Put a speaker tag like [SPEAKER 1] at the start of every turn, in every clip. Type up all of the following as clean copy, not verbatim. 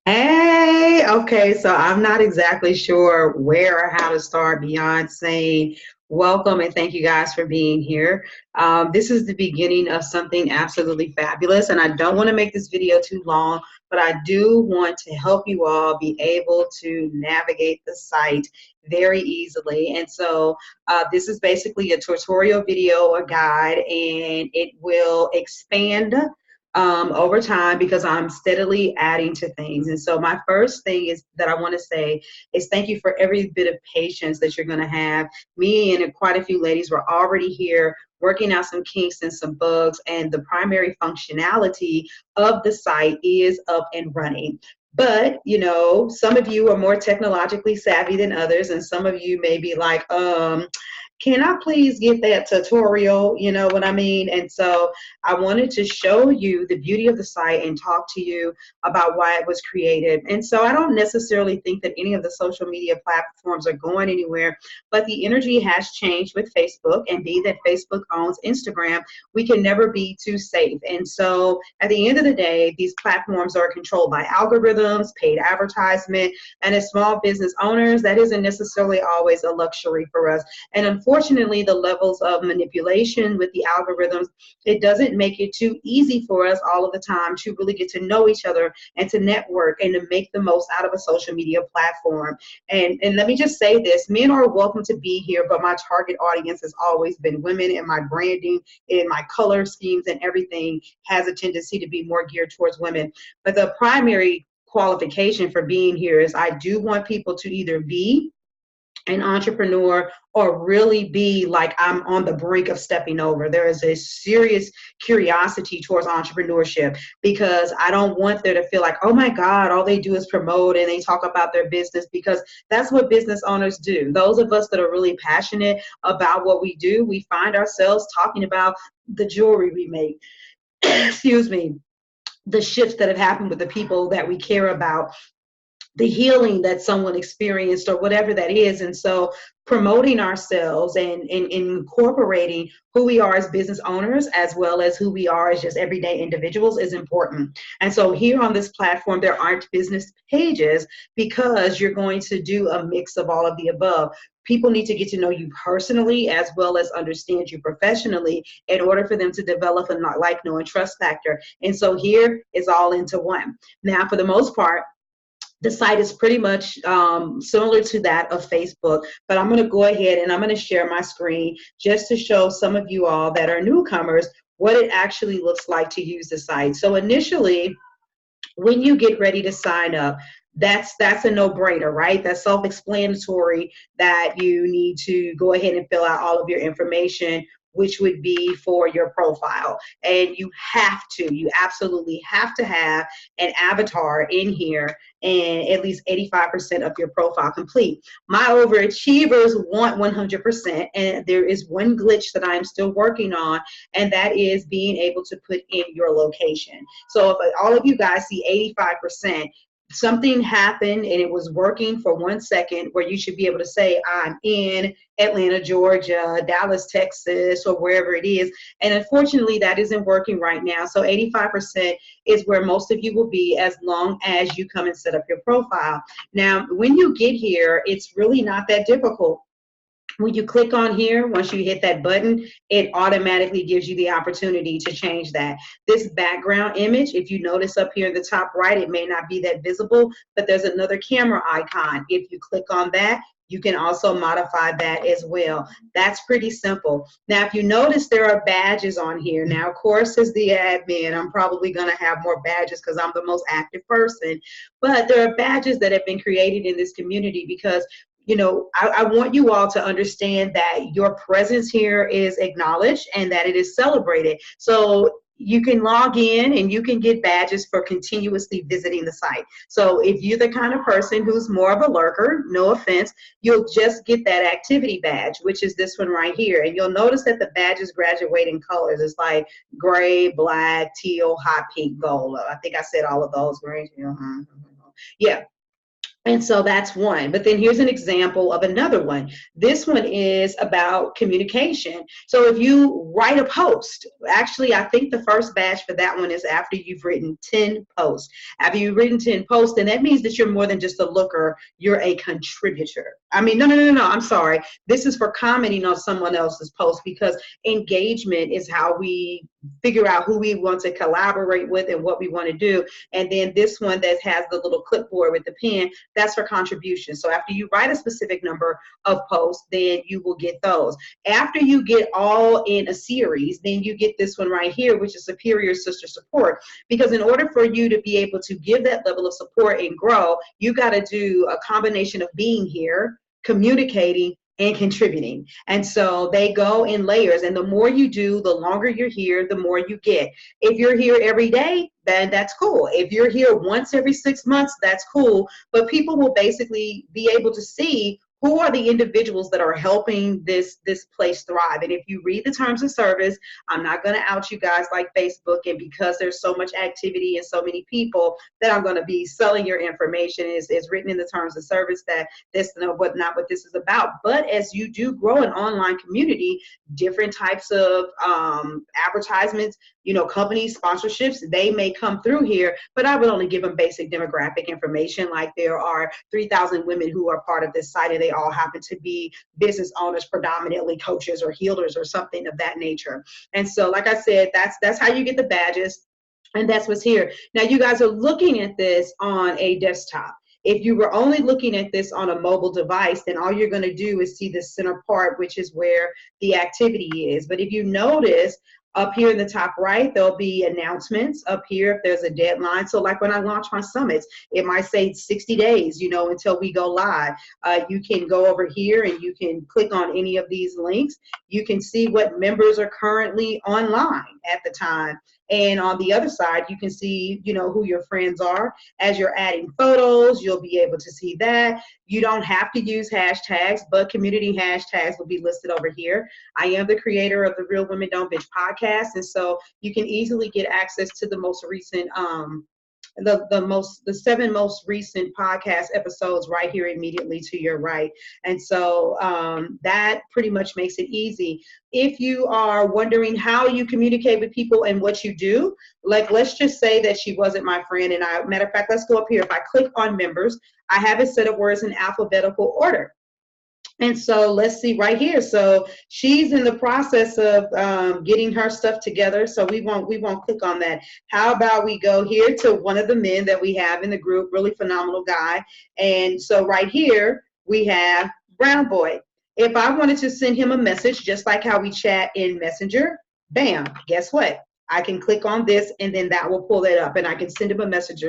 [SPEAKER 1] Hey, okay, so I'm not exactly sure where or how to start beyond saying welcome and thank you guys for being here. This is the beginning of something absolutely fabulous, and I don't want to make this video too long, but I do want to help you all be able to navigate the site very easily. And so this is basically a tutorial video, a guide, and it will expand over time because I'm steadily adding to things. And so my first thing is that I want to say is thank you for every bit of patience that you're going to have. Me and quite a few ladies were already here working out some kinks and some bugs, and the primary functionality of the site is up and running. But, you know, some of you are more technologically savvy than others, and some of you may be like, can I please get that tutorial? You know what I mean? And so I wanted to show you the beauty of the site and talk to you about why it was created. And so I don't necessarily think that any of the social media platforms are going anywhere, but the energy has changed with Facebook, and be that Facebook owns Instagram, we can never be too safe. And so at the end of the day, these platforms are controlled by algorithms, paid advertisement, and as small business owners, that isn't necessarily always a luxury for us. And unfortunately, the levels of manipulation with the algorithms, it doesn't make it too easy for us all of the time to really get to know each other and to network and to make the most out of a social media platform. And let me just say this, men are welcome to be here, but my target audience has always been women, and my branding and my color schemes and everything has a tendency to be more geared towards women. But the primary qualification for being here is I do want people to either be an entrepreneur or really be like I'm on the brink of stepping over. There is a serious curiosity towards entrepreneurship because I don't want there to feel like, oh my God, all they do is promote and they talk about their business, because that's what business owners do. Those of us that are really passionate about what we do, we find ourselves talking about the jewelry we make. Excuse me, the shifts that have happened with the people that we care about, the healing that someone experienced or whatever that is. And so promoting ourselves and incorporating who we are as business owners as well as who we are as just everyday individuals is important. And so here on this platform, there aren't business pages because you're going to do a mix of all of the above. People need to get to know you personally as well as understand you professionally in order for them to develop a like, know, and trust factor. And so here is all into one. Now, for the most part, the site is pretty much similar to that of Facebook, but I'm going to go ahead and I'm going to share my screen just to show some of you all that are newcomers what it actually looks like to use the site. So initially, when you get ready to sign up, that's a no-brainer, right? That's self-explanatory that you need to go ahead and fill out all of your information, which would be for your profile. And you absolutely have to have an avatar in here and at least 85% of your profile complete. My overachievers want 100%, and there is one glitch that I'm still working on, and that is being able to put in your location. So if all of you guys see 85%, something happened and it was working for 1 second where you should be able to say, I'm in Atlanta, Georgia, Dallas, Texas, or wherever it is. And unfortunately, that isn't working right now. So 85% is where most of you will be as long as you come and set up your profile. Now, when you get here, it's really not that difficult. When you click on here, once you hit that button, it automatically gives you the opportunity to change that. This background image, if you notice up here in the top right, it may not be that visible, but there's another camera icon. If you click on that, you can also modify that as well. That's pretty simple. Now, if you notice, there are badges on here. Now, of course, as the admin, I'm probably going to have more badges because I'm the most active person, but there are badges that have been created in this community because I want you all to understand that your presence here is acknowledged and that it is celebrated. So you can log in and you can get badges for continuously visiting the site. So if you're the kind of person who's more of a lurker, no offense, you'll just get that activity badge, which is this one right here. And you'll notice that the badges graduate in colors. It's like gray, black, teal, hot pink, gold. I think I said all of those. Right? Yeah. And so that's one. But then here's an example of another one. This one is about communication. So if you write a post, actually, I think the first batch for that one is after you've written 10 posts. After you've written 10 posts, then that means that you're more than just a looker, you're a contributor. I mean, no, I'm sorry. This is for commenting on someone else's post, because engagement is how we figure out who we want to collaborate with and what we want to do. And then this one that has the little clipboard with the pen, that's for contribution. So after you write a specific number of posts, then you will get those. After you get all in a series, then you get this one right here, which is superior sister support. Because in order for you to be able to give that level of support and grow, you got to do a combination of being here, communicating, and contributing. And so they go in layers, and the more you do, the longer you're here, the more you get. If you're here every day, then that's cool. If you're here once every 6 months, that's cool. But people will basically be able to see who are the individuals that are helping this place thrive. And if you read the terms of service, I'm not going to out you guys like Facebook, and because there's so much activity and so many people that I'm going to be selling your information. Is written in the terms of service that this not what this is about. But as you do grow an online community, different types of advertisements, companies, sponsorships, they may come through here, but I would only give them basic demographic information, like there are 3,000 women who are part of this site, and they all happen to be business owners, predominantly coaches or healers or something of that nature. And so, like I said, that's how you get the badges, and that's what's here. Now, you guys are looking at this on a desktop. If you were only looking at this on a mobile device, then all you're going to do is see the center part, which is where the activity is. But if you notice, up here in the top right, there'll be announcements up here if there's a deadline. So like when I launch my summits, it might say 60 days, until we go live. You can go over here and you can click on any of these links. You can see what members are currently online at the time. And on the other side, you can see, who your friends are. As you're adding photos, you'll be able to see that. You don't have to use hashtags, but community hashtags will be listed over here. I am the creator of the Real Women Don't Bitch podcast, and so you can easily get access to the most recent the 7 most recent podcast episodes right here immediately to your right. And so that pretty much makes it easy. If you are wondering how you communicate with people and what you do, like let's just say that she wasn't my friend, and matter of fact, let's go up here. If I click on members, I have it set up where it's in alphabetical order. And so let's see right here. So she's in the process of getting her stuff together. So we won't click on that. How about we go here to one of the men that we have in the group, really phenomenal guy. And so right here we have Brown Boy. If I wanted to send him a message, just like how we chat in Messenger, bam, guess what? I can click on this, and then that will pull it up, and I can send him a message.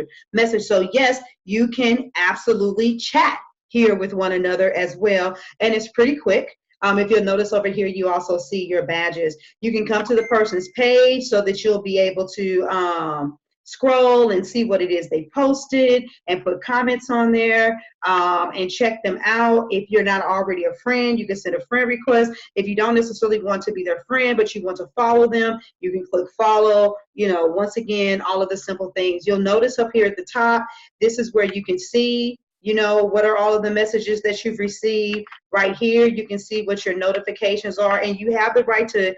[SPEAKER 1] So yes, you can absolutely chat here with one another as well, and it's pretty quick. If you'll notice over here, you also see your badges. You can come to the person's page so that you'll be able to scroll and see what it is they posted and put comments on there and check them out. If you're not already a friend, you can send a friend request. If you don't necessarily want to be their friend, but you want to follow them, you can click follow. Once again, all of the simple things. You'll notice up here at the top, this is where you can see what are all of the messages that you've received. Right here, you can see what your notifications are, and you have the right to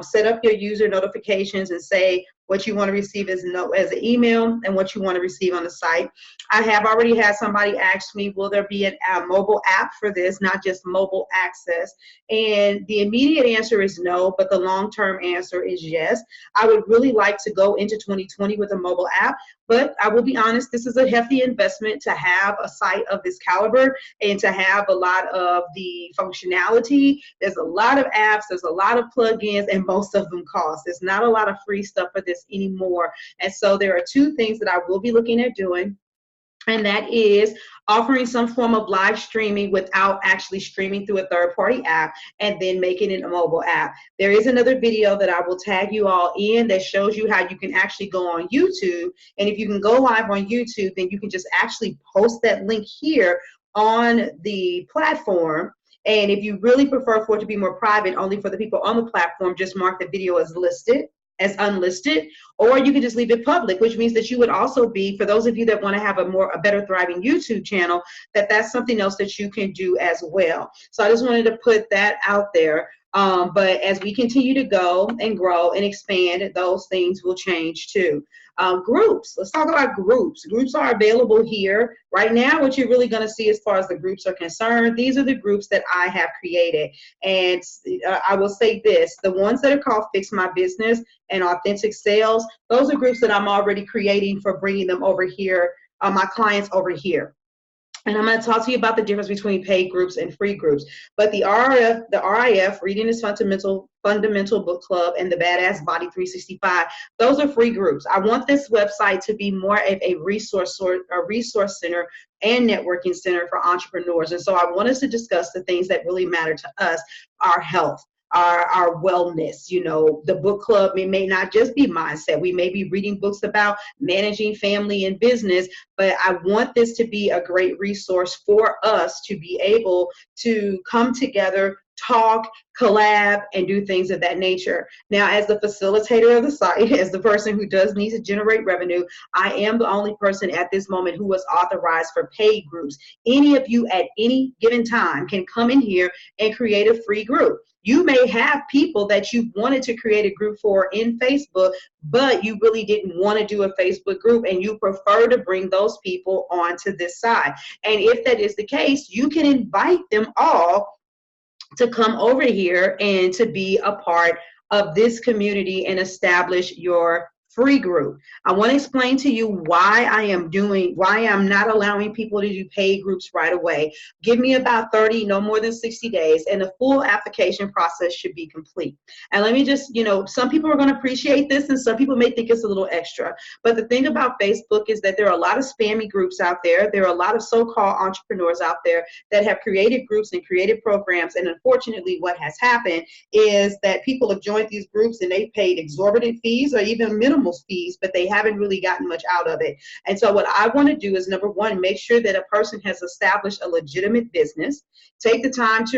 [SPEAKER 1] set up your user notifications and say what you want to receive as an email and what you want to receive on the site. I have already had somebody ask me, will there be a mobile app for this, not just mobile access? And the immediate answer is no, but the long-term answer is yes. I would really like to go into 2020 with a mobile app, but I will be honest, this is a hefty investment to have a site of this caliber and to have a lot of the functionality. There's a lot of apps, there's a lot of plugins, and most of them cost. There's not a lot of free stuff for this anymore. And so there are 2 things that I will be looking at doing. And that is offering some form of live streaming without actually streaming through a third-party app, and then making it a mobile app. There is another video that I will tag you all in that shows you how you can actually go on YouTube. And if you can go live on YouTube, then you can just actually post that link here on the platform. And if you really prefer for it to be more private, only for the people on the platform, just mark the video as listed. as unlisted, or you can just leave it public, which means that you would also be, for those of you that want to have a better thriving YouTube channel, that's something else that you can do as well. So I just wanted to put that out there. But as we continue to go and grow and expand, those things will change too. Groups, let's talk about groups. Groups are available here. Right now, what you're really going to see as far as the groups are concerned, these are the groups that I have created. And I will say this, the ones that are called Fix My Business and Authentic Sales, those are groups that I'm already creating for bringing them over here, my clients over here. And I'm going to talk to you about the difference between paid groups and free groups. But the RIF, Reading is Fundamental Book Club, and the Badass Body 365, those are free groups. I want this website to be more of a resource center and networking center for entrepreneurs. And so I want us to discuss the things that really matter to us, our health, our wellness. You know, the book club may not just be mindset. We may be reading books about managing family and business, but I want this to be a great resource for us to be able to come together, talk, collab, and do things of that nature. Now, as the facilitator of the site, as the person who does need to generate revenue, I am the only person at this moment who is authorized for paid groups. Any of you at any given time can come in here and create a free group. You may have people that you wanted to create a group for in Facebook, but you really didn't want to do a Facebook group, and you prefer to bring those people onto this side. And if that is the case, you can invite them all to come over here and to be a part of this community and establish your free group. I want to explain to you why I'm not allowing people to do paid groups right away. Give me about 30, no more than 60 days, and the full application process should be complete. And let me just, some people are going to appreciate this and some people may think it's a little extra. But the thing about Facebook is that there are a lot of spammy groups out there. There are a lot of so-called entrepreneurs out there that have created groups and created programs. And unfortunately, what has happened is that people have joined these groups and they've paid exorbitant fees or even minimal fees, but they haven't really gotten much out of it. And so what I want to do is, number one, make sure that a person has established a legitimate business. Take the time to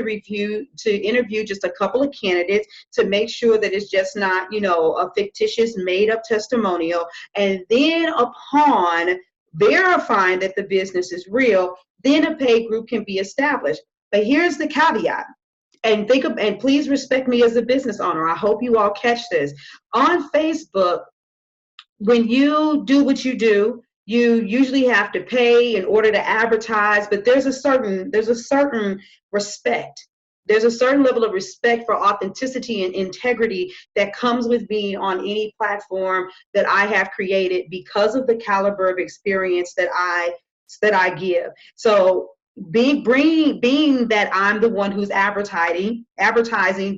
[SPEAKER 1] interview just a couple of candidates to make sure that it's just not, a fictitious made up testimonial. And then upon verifying that the business is real, then a paid group can be established. But here's the caveat. And please respect me as a business owner. I hope you all catch this. On Facebook, when you do what you do, you usually have to pay in order to advertise, but there's a certain respect. There's a certain level of respect for authenticity and integrity that comes with being on any platform that I have created because of the caliber of experience that I give. So being that I'm the one who's advertising,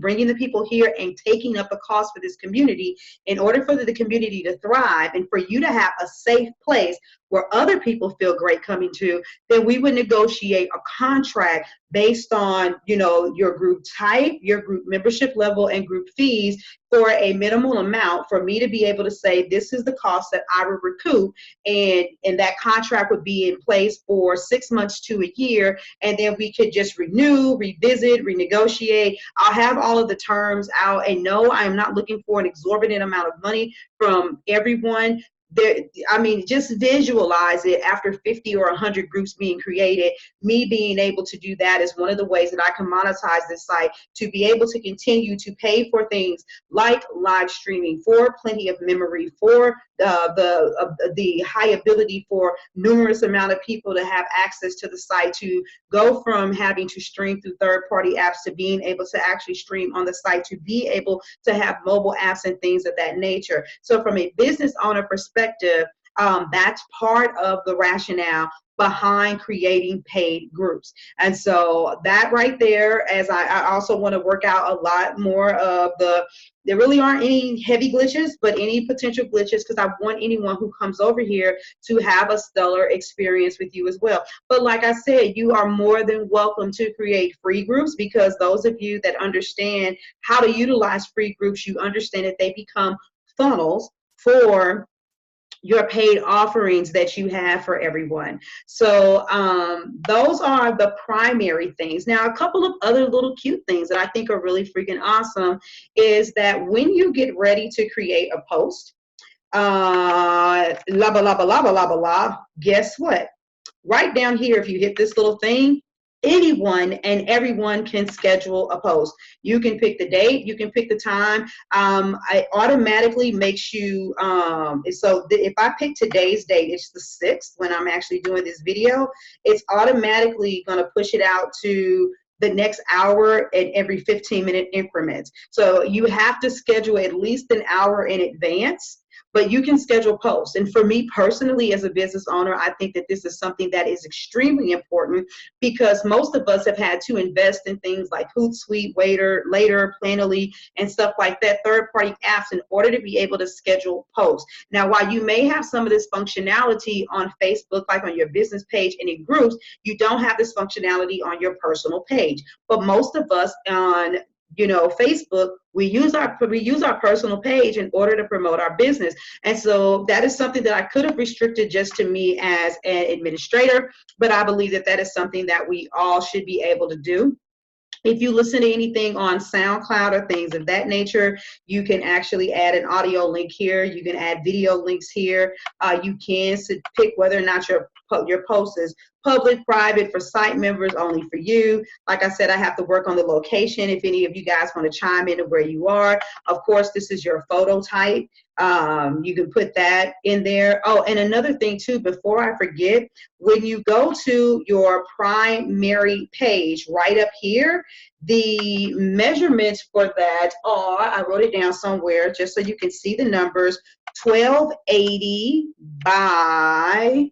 [SPEAKER 1] bringing the people here and taking up the cost for this community, in order for the community to thrive and for you to have a safe place where other people feel great coming to, then we would negotiate a contract based on, your group type, your group membership level, and group fees for a minimal amount for me to be able to say, this is the cost that I will recoup. And that contract would be in place for 6 months to a year. And then we could just renew, revisit, renegotiate. I'll have all of the terms out. And no, I am not looking for an exorbitant amount of money from everyone. Just visualize it after 50 or 100 groups being created. Me being able to do that is one of the ways that I can monetize this site, to be able to continue to pay for things like live streaming, for plenty of memory, for the high ability for numerous amount of people to have access to the site, to go from having to stream through third-party apps to being able to actually stream on the site, to be able to have mobile apps and things of that nature. So from a business owner perspective, that's part of the rationale behind creating paid groups. And so that right there, as I also want to work out a lot more of there really aren't any heavy glitches, but any potential glitches, because I want anyone who comes over here to have a stellar experience with you as well. But like I said, you are more than welcome to create free groups, because those of you that understand how to utilize free groups, you understand that they become funnels for your paid offerings that you have for everyone. So those are the primary things. Now, a couple of other little cute things that I think are really freaking awesome is that when you get ready to create a post, blah, blah, blah, blah, blah, blah, blah, guess what? Right down here, if you hit this little thing, anyone and everyone can schedule a post. You can pick the date, you can pick the time. It automatically makes you, if I pick today's date, it's the 6th when I'm actually doing this video, it's automatically going to push it out to the next hour and every 15-minute increments. So you have to schedule at least an hour in advance, but you can schedule posts. And for me personally, as a business owner, I think that this is something that is extremely important because most of us have had to invest in things like Hootsuite, Later, Planoly, and stuff like that, third-party apps, in order to be able to schedule posts. Now, while you may have some of this functionality on Facebook, like on your business page and in groups, you don't have this functionality on your personal page. But most of us on Facebook, we use our personal page in order to promote our business. And so that is something that I could have restricted just to me as an administrator, but I believe that that is something that we all should be able to do. If you listen to anything on SoundCloud or things of that nature, you can actually add an audio link here. You can add video links here. You can pick whether or not your post is public, private, for site members, only for you. Like I said, I have to work on the location. If any of you guys want to chime in to where you are, of course, this is your photo type. You can put that in there. Oh, and another thing too, before I forget, when you go to your primary page right up here, the measurements for that are, I wrote it down somewhere just so you can see the numbers, 1280 by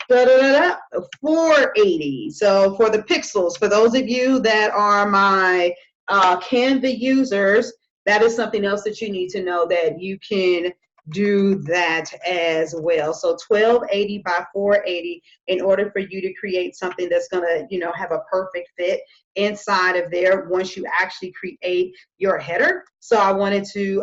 [SPEAKER 1] 480. So for the pixels, for those of you that are my Canva users, that is something else that you need to know, that you can do that as well. So 1280 by 480 in order for you to create something that's going to, have a perfect fit inside of there once you actually create your header. So I wanted to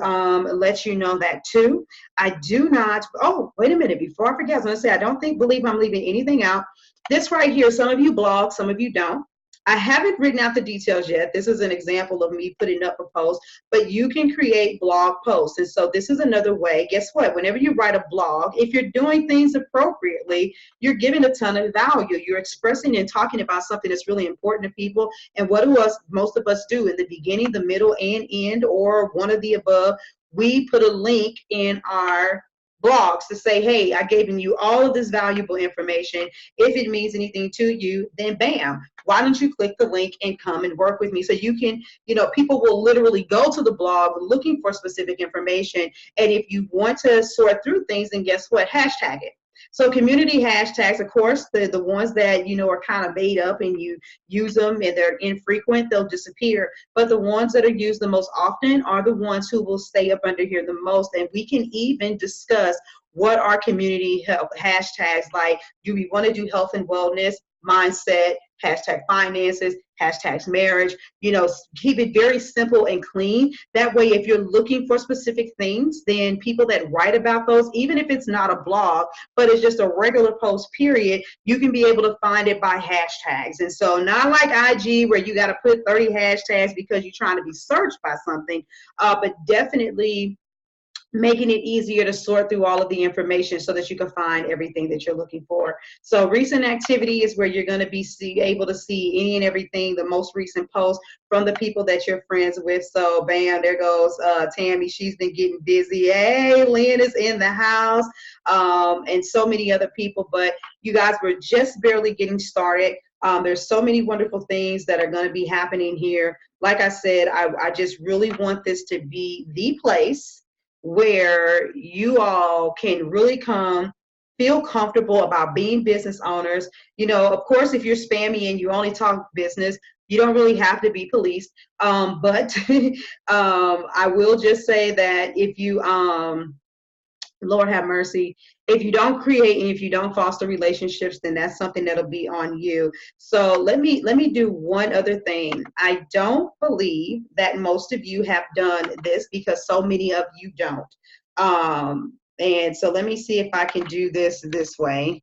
[SPEAKER 1] let you know that too. I do not, oh, wait a minute, before I forget, I was going to say, I don't believe I'm leaving anything out. This right here, some of you blog, some of you don't. I haven't written out the details yet. This is an example of me putting up a post, but you can create blog posts. And so this is another way. Guess what? Whenever you write a blog, if you're doing things appropriately, you're giving a ton of value. You're expressing and talking about something that's really important to people. And what do most of us do in the beginning, the middle, and end, or one of the above? We put a link in our blogs to say, hey, I've given you all of this valuable information. If it means anything to you, then bam, why don't you click the link and come and work with me? So you can, people will literally go to the blog looking for specific information. And if you want to sort through things, then guess what? Hashtag it. So community hashtags, of course, the ones that, are kind of made up and you use them and they're infrequent, they'll disappear. But the ones that are used the most often are the ones who will stay up under here the most. And we can even discuss what are community hashtags like. Do we want to do health and wellness, mindset, hashtag finances, hashtags marriage? Keep it very simple and clean. That way, if you're looking for specific things, then people that write about those, even if it's not a blog, but it's just a regular post period, you can be able to find it by hashtags. And so not like IG where you got to put 30 hashtags because you're trying to be searched by something, but definitely making it easier to sort through all of the information so that you can find everything that you're looking for. So recent activity is where you're going to be able to see any and everything, the most recent posts from the people that you're friends with. So bam, there goes Tammy. She's been getting busy. Hey, Lynn is in the house, and so many other people. But you guys were just barely getting started. There's so many wonderful things that are going to be happening here. Like I said, I just really want this to be the place where you all can really come, feel comfortable about being business owners. Of course, if you're spammy and you only talk business, you don't really have to be policed. But I will just say that if you, Lord have mercy, if you don't create and if you don't foster relationships, then that's something that'll be on you. So let me do one other thing. I don't believe that most of you have done this because so many of you don't. And so let me see if I can do this way.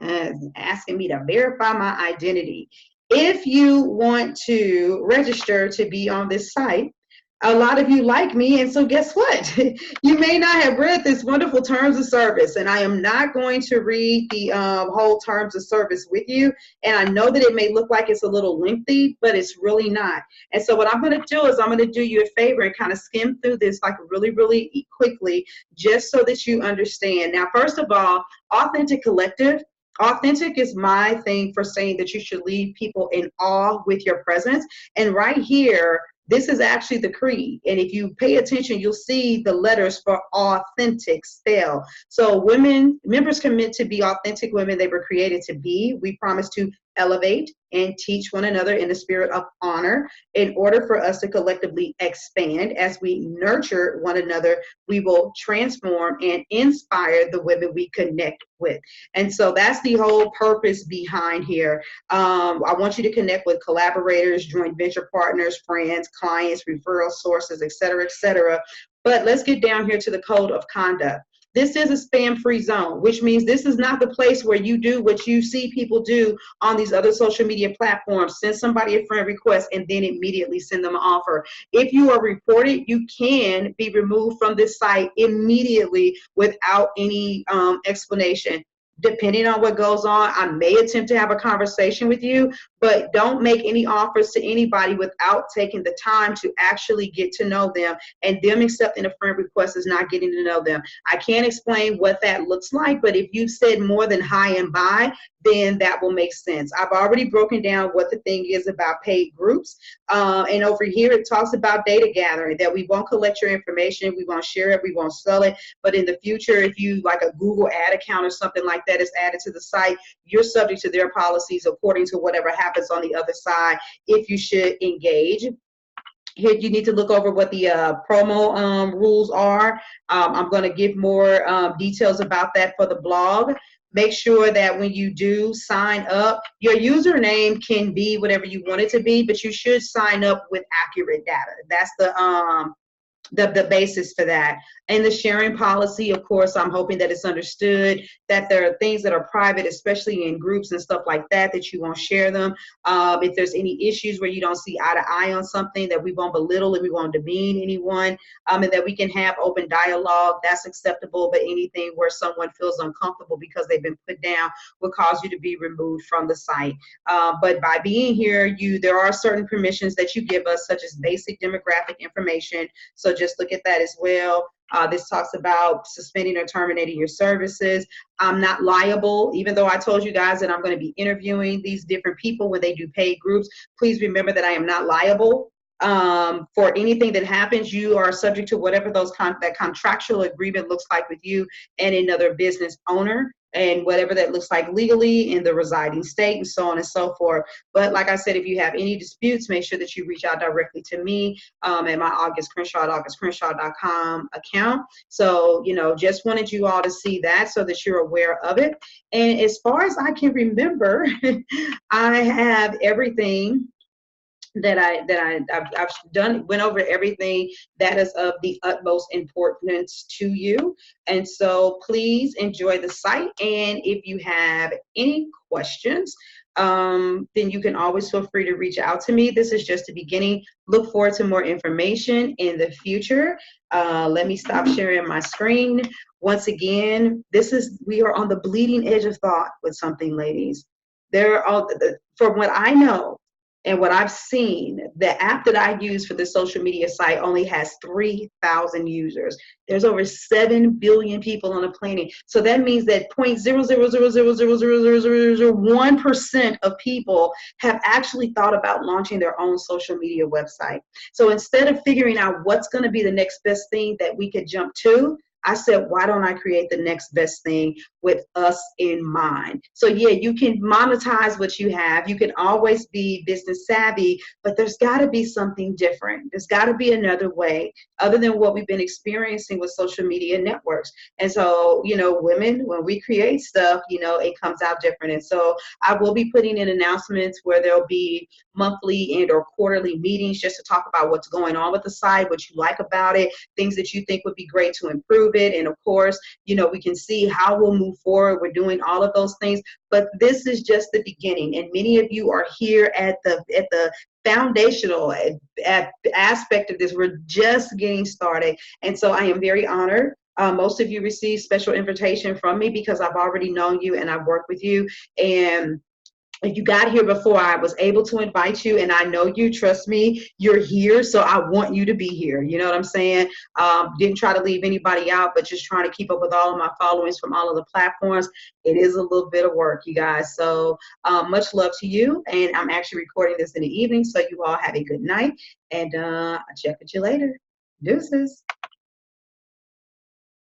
[SPEAKER 1] Asking me to verify my identity. If you want to register to be on this site, a lot of you like me, and so guess what? You may not have read this wonderful terms of service, and I am not going to read the whole terms of service with you. And I know that it may look like it's a little lengthy, but it's really not. And so what I'm going to do is I'm going to do you a favor and kind of skim through this like really, really quickly, just so that you understand. Now, first of all, Authentic Collective. Authentic is my thing for saying that you should leave people in awe with your presence. And right here, this is actually the creed. And if you pay attention, you'll see the letters for authentic spell. So members commit to be authentic women they were created to be. We promise to elevate and teach one another in the spirit of honor. In order for us to collectively expand, as we nurture one another, we will transform and inspire the women we connect with. And so that's the whole purpose behind here. I want you to connect with collaborators, joint venture partners, friends, clients, referral sources, et cetera, et cetera. But let's get down here to the code of conduct. This is a spam-free zone, which means this is not the place where you do what you see people do on these other social media platforms. Send somebody a friend request and then immediately send them an offer. If you are reported, you can be removed from this site immediately without any explanation. Depending on what goes on, I may attempt to have a conversation with you, but don't make any offers to anybody without taking the time to actually get to know them. And them accepting a friend request is not getting to know them. I can't explain what that looks like, but if you've said more than hi and bye, then that will make sense. I've already broken down what the thing is about paid groups. And over here, it talks about data gathering, that we won't collect your information, we won't share it, we won't sell it. But in the future, if you like a Google ad account or something like that is added to the site, you're subject to their policies according to whatever happens on the other side if you should engage. Here you need to look over what the promo rules are. I'm going to give more details about that for the blog. Make sure that when you do sign up, your username can be whatever you want it to be, but you should sign up with accurate data. That's the basis for that. And the sharing policy, of course, I'm hoping that it's understood that there are things that are private, especially in groups and stuff like that, that you won't share them. If there's any issues where you don't see eye to eye on something, that we won't belittle and we won't demean anyone, and that we can have open dialogue, that's acceptable. But anything where someone feels uncomfortable because they've been put down will cause you to be removed from the site. But by being here, there are certain permissions that you give us, such as basic demographic information. So just look at that as well. This talks about suspending or terminating your services. I'm not liable, even though I told you guys that I'm going to be interviewing these different people when they do paid groups. Please remember that I am not liable for anything that happens. You are subject to whatever that contractual agreement looks like with you and another business owner, and whatever that looks like legally in the residing state, and so on and so forth. But like I said, if you have any disputes, make sure that you reach out directly to me at my Auguste Crenshaw at augustecrenshaw.com account. So, just wanted you all to see that so that you're aware of it. And as far as I can remember, I have everything that I've done, went over everything that is of the utmost importance to you. And so please enjoy the site. And if you have any questions, then you can always feel free to reach out to me. This is just the beginning. Look forward to more information in the future. Let me stop sharing my screen. Once again, we are on the bleeding edge of thought with something, ladies. From what I know, and what I've seen, the app that I use for the social media site only has 3,000 users. There's over 7 billion people on the planet. So that means that 0.000000001% of people have actually thought about launching their own social media website. So instead of figuring out what's going to be the next best thing that we could jump to, I said, why don't I create the next best thing with us in mind. So yeah, you can monetize what you have. You can always be business savvy, but there's got to be something different. There's got to be another way other than what we've been experiencing with social media networks. And so, you know, women, when we create stuff, you know, it comes out different. And so I will be putting in announcements where there'll be monthly and or quarterly meetings just to talk about what's going on with the site, what you like about it, things that you think would be great to improve it. And of course, you know, we can see how we'll move forward. We're doing all of those things, but this is just the beginning. And many of you are here at the foundational aspect of this. We're just getting started. And so I am very honored. Most of you received special invitation from me because I've already known you and I've worked with you. And if you got here before I was able to invite you, and I know you, trust me, you're here, so I want you to be here. You know what I'm saying? Didn't try to leave anybody out, but just trying to keep up with all of my followings from all of the platforms. It is a little bit of work, you guys. So much love to you, and I'm actually recording this in the evening, so you all have a good night, and I'll check with you later. Deuces.